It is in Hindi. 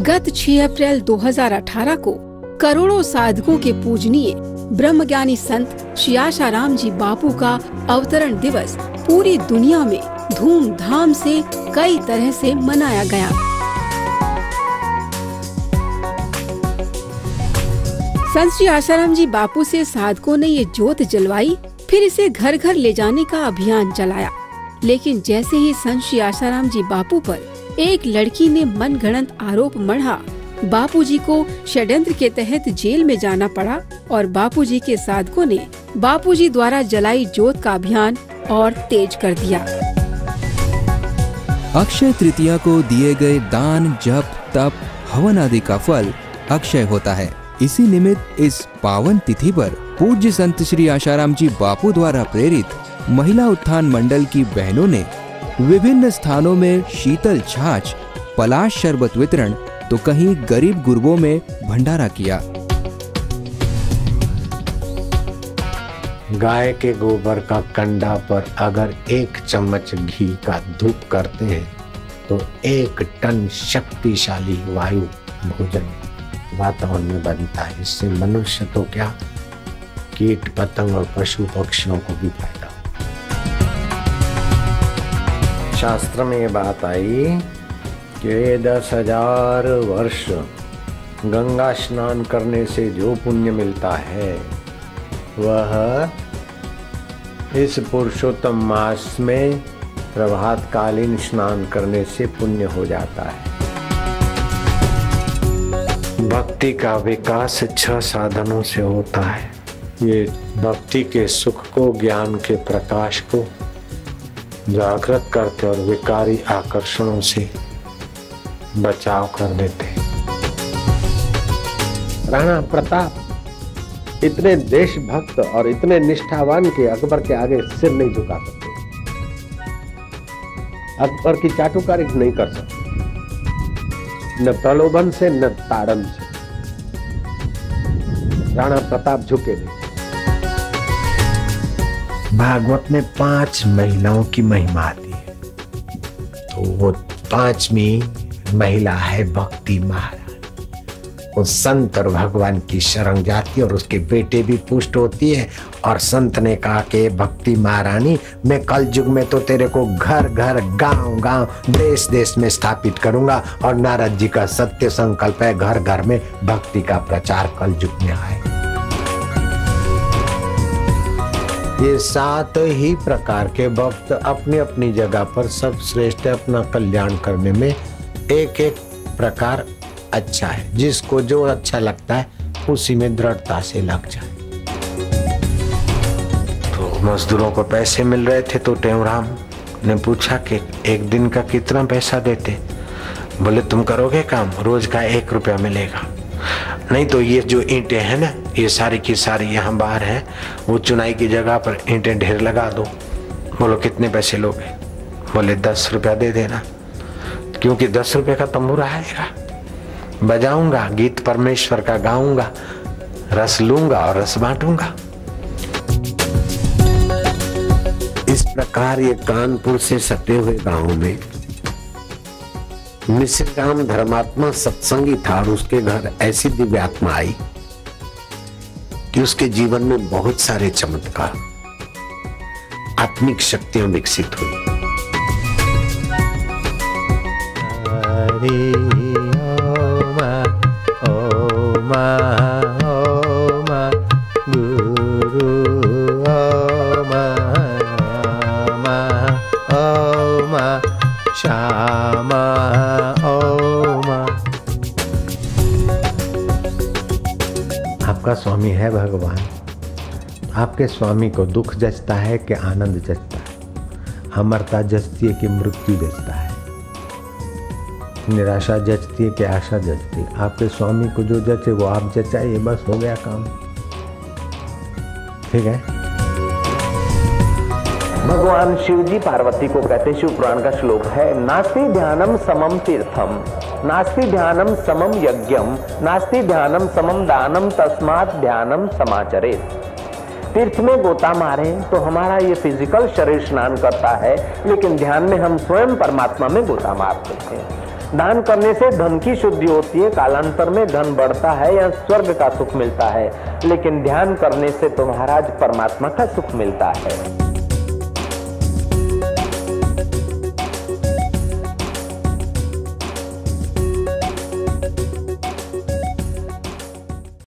गत 6 अप्रैल 2018 को करोड़ों साधकों के पूजनीय ब्रह्मज्ञानी संत श्री आशाराम जी बापू का अवतरण दिवस पूरी दुनिया में धूमधाम से कई तरह से मनाया गया। संत श्री आशाराम जी बापू से साधकों ने ये ज्योत जलवाई, फिर इसे घर घर ले जाने का अभियान चलाया। लेकिन जैसे ही संत श्री आशाराम जी बापू पर एक लड़की ने मनगढ़ंत आरोप मढ़ा, बापूजी को षड्यंत्र के तहत जेल में जाना पड़ा और बापूजी के साधकों ने बापूजी द्वारा जलाई ज्योत का अभियान और तेज कर दिया। अक्षय तृतीया को दिए गए दान, जप, तप, हवन आदि का फल अक्षय होता है। इसी निमित्त इस पावन तिथि पर पूज्य संत श्री आशाराम जी बापू द्वारा प्रेरित महिला उत्थान मंडल की बहनों ने विभिन्न स्थानों में शीतल छाछ, पलाश शरबत वितरण तो कहीं गरीब गुरबों में भंडारा किया। गाय के गोबर का कंडा पर अगर 1 चम्मच घी का धूप करते हैं तो 1 टन शक्तिशाली वायु भोजन वातावरण में बनता है। इससे मनुष्य तो क्या, कीट पतंग और पशु पक्षियों को भी फायदा। शास्त्र में ये बात आई कि 10,000 वर्ष गंगा स्नान करने से जो पुण्य मिलता है वह इस पुरुषोत्तम मास में प्रभात कालीन स्नान करने से पुण्य हो जाता है। भक्ति का विकास 6 साधनों से होता है। ये भक्ति के सुख को, ज्ञान के प्रकाश को जागृत करते और विकारी आकर्षणों से बचाव कर देते। राणा प्रताप इतने देशभक्त और इतने निष्ठावान के अकबर के आगे सिर नहीं झुका सकते, अकबर की चाटुकारी नहीं कर सकते, न प्रलोभन से न ताड़न से। राणा प्रताप झुके नहीं। भागवत में 5 महिलाओं की महिमा आती है, तो वो 5वीं महिला है भक्ति महारानी। वो संत और भगवान की शरण जाती है और उसके बेटे भी पुष्ट होती है। और संत ने कहा कि भक्ति महारानी, मैं कल युग में तो तेरे को घर घर, गांव गांव, देश देश में स्थापित करूंगा। और नारद जी का सत्य संकल्प है, घर घर में भक्ति का प्रचार कल युग में आए। ये 7 ही प्रकार के भक्त अपनी अपनी जगह पर सब श्रेष्ठ है। अपना कल्याण करने में एक एक प्रकार अच्छा है। जिसको जो अच्छा लगता है उसी में दृढ़ता से लग जाए। तो मजदूरों को पैसे मिल रहे थे तो टेवराम ने पूछा कि 1 दिन का कितना पैसा देते। बोले तुम करोगे काम, रोज का 1 रुपया मिलेगा। नहीं तो ये जो ईंटें हैं ना, ये सारी की सारी यहाँ बाहर है, वो चुनाई की जगह पर ईंटें ढेर लगा दो। बोलो कितने पैसे लोगे? बोले 10 रुपया दे देना, क्योंकि 10 रुपये का तंबूरा आएगा, बजाऊंगा, गीत परमेश्वर का गाऊंगा, रस लूंगा और रस बांटूंगा। इस प्रकार ये कानपुर से सटे हुए गांव में मिश्रराम धर्मात्मा सत्संगी था और उसके घर ऐसी दिव्य आत्मा आई कि उसके जीवन में बहुत सारे चमत्कार, आत्मिक शक्तियां विकसित हुई। हरि ओम ओम ओम गुरु ओम ओम ओम श्यामा ओम। आपका स्वामी है भगवान। आपके स्वामी को दुख जचता है कि आनंद जचता है? अमरता जचती है कि मृत्यु जचता है? निराशा जचती है कि आशा जचती है? आपके स्वामी को जो जचे वो आप जचाइए, बस हो गया काम। ठीक है। भगवान शिव जी पार्वती को कहते, शिव पुराण का श्लोक है, नास्ति ध्यानम समम तीर्थम, नास्ति ध्यानम समम यज्ञम, नास्ति ध्यानम समम दानम, तस्मात् ध्यानम समाचरेत्। तीर्थ में गोता मारे तो हमारा ये फिजिकल शरीर स्नान करता है, लेकिन ध्यान में हम स्वयं परमात्मा में गोता मारते हैं। दान करने से धन की शुद्धि होती है, कालांतर में धन बढ़ता है या स्वर्ग का सुख मिलता है, लेकिन ध्यान करने से तो महाराज परमात्मा का सुख मिलता है।